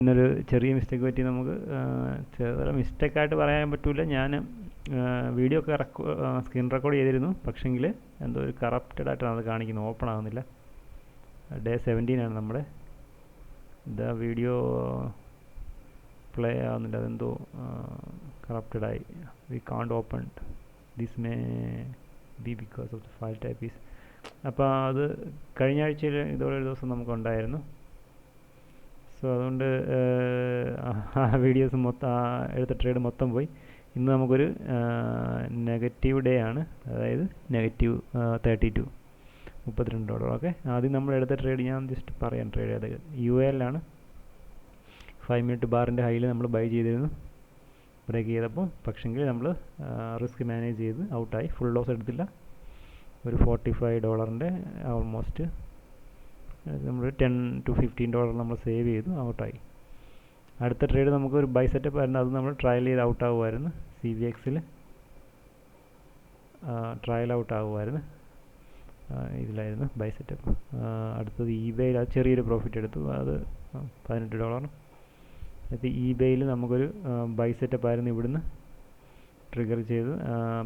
ഇന്നൊരു ചെറിയ മിസ്റ്റേക്ക് പറ്റി. നമുക്ക് ചെറിയ മിസ്റ്റേക്കായിട്ട് പറയാൻ പറ്റില്ല. ഞാൻ വീഡിയോ ഒക്കെ സ്ക്രീൻ റെക്കോർഡ് ചെയ്തിരുന്നു, പക്ഷെങ്കിൽ എന്തോ ഒരു കറപ്റ്റഡ് ആയിട്ടാണ് അത് കാണിക്കുന്നത്, ഓപ്പൺ ആകുന്നില്ല. ഡേ 17 ആണ് നമ്മുടെ വീഡിയോ പ്ലേ ആവുന്നില്ല, അതെന്തോ കറപ്റ്റഡായി. We can't open this may be because of the file type is. അപ്പോൾ അത് കഴിഞ്ഞ ആഴ്ചയിൽ ഇതുപോലെ ഒരു ദിവസം നമുക്കുണ്ടായിരുന്നു. സോ അതുകൊണ്ട് ആ വീഡിയോസ് മൊത്തം, എടുത്ത ട്രേഡ് മൊത്തം പോയി. ഇന്ന് നമുക്കൊരു നെഗറ്റീവ് ഡേ ആണ്, അതായത് -32 $32. ഓക്കെ, ആദ്യം നമ്മൾ എടുത്ത ട്രേഡ് ഞാൻ ജസ്റ്റ് പറയാം. ട്രേഡ് ചെയ്തത് UAL ആണ്. 5 മിനിറ്റ് ബാറിൻ്റെ ഹൈയിൽ നമ്മൾ ബൈ ചെയ്തിരുന്നു, ബ്രേക്ക് ചെയ്തപ്പോൾ. പക്ഷെങ്കിൽ നമ്മൾ റിസ്ക് മാനേജ് ചെയ്ത് ഔട്ടായി. ഫുൾ ലോസ് എടുത്തില്ല. ഒരു $45 ഓൾമോസ്റ്റ് നമ്മൾ $10 to $15 നമ്മൾ സേവ് ചെയ്തു, ഔട്ടായി. അടുത്ത ട്രേഡ് നമുക്കൊരു ബൈ സെറ്റപ്പ് ആയിരുന്നു, അത് നമ്മൾ ട്രയൽ ചെയ്ത് ഔട്ട് ആകുമായിരുന്നു. CVX-ൽ ട്രയൽ ഔട്ട് ആകുമായിരുന്നു, ഇതിലായിരുന്നു ബൈ സെറ്റപ്പ്. അടുത്തത് eBayയിൽ അത് ചെറിയൊരു പ്രോഫിറ്റ് എടുത്തു, അത് $18. അത് eBayയിൽ നമുക്കൊരു ബൈ സെറ്റപ്പ് ആയിരുന്നു, ഇവിടുന്ന് ട്രിഗർ ചെയ്ത്.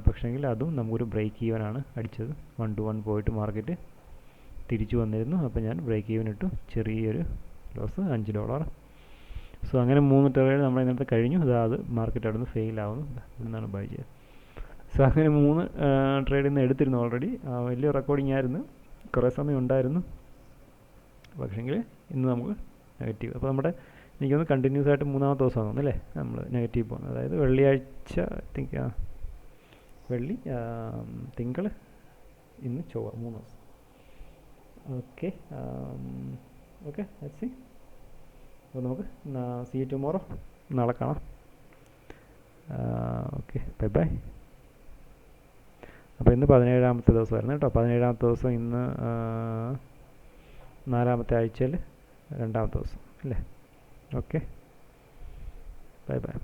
പക്ഷേങ്കിൽ അതും നമുക്കൊരു ബ്രേക്ക് ഈവനാണ് അടിച്ചത്. 1 to 1 പോയിട്ട് മാർക്കറ്റ് തിരിച്ചു വന്നിരുന്നു. അപ്പോൾ ഞാൻ ബ്രേക്ക് ഈവൻ ഇട്ടു, ചെറിയൊരു ലോസ് $5. സോ അങ്ങനെ 3 ട്രേഡ് നമ്മൾ ഇന്നത്തെ കഴിഞ്ഞു. അത് മാർക്കറ്റ് അവിടെ നിന്ന് ഫെയിൽ ആവുന്നു, ഇവിടെ നിന്നാണ് ബൈ ചെയ്തത്. സോ അങ്ങനെ 3 ട്രേഡിൽ നിന്ന് എടുത്തിരുന്നു ഓൾറെഡി. വലിയ റെക്കോർഡിംഗ് ആയിരുന്നു, കുറേ സമയം ഉണ്ടായിരുന്നു. പക്ഷേങ്കിൽ ഇന്ന് നമുക്ക് നെഗറ്റീവ്. അപ്പോൾ നമ്മുടെ എനിക്കൊന്ന് കണ്ടിന്യൂസ് ആയിട്ട് 3-ാമത്തെ ദിവസമാണ് തോന്നുന്നു അല്ലേ നമ്മൾ നെഗറ്റീവ് പോകുന്നത്. അതായത് വെള്ളിയാഴ്ച വെള്ളി, തിങ്കൾ, ഇന്ന് ചൊവ്വ, 3 ദിവസം. Okay okay, let's see. അപ്പോൾ നമുക്ക് സീ യു ടുമോറോ, നാളെ കാണാം. Okay, bye bye. അപ്പോൾ ഇന്ന് 17-ാമത്തെ ദിവസമായിരുന്നു കേട്ടോ. 17-ാമത്തെ ദിവസം. ഇന്ന് 4-ാമത്തെ ആഴ്ചയിൽ 2-ാമത്തെ ദിവസം അല്ലേ. Okay, bye by.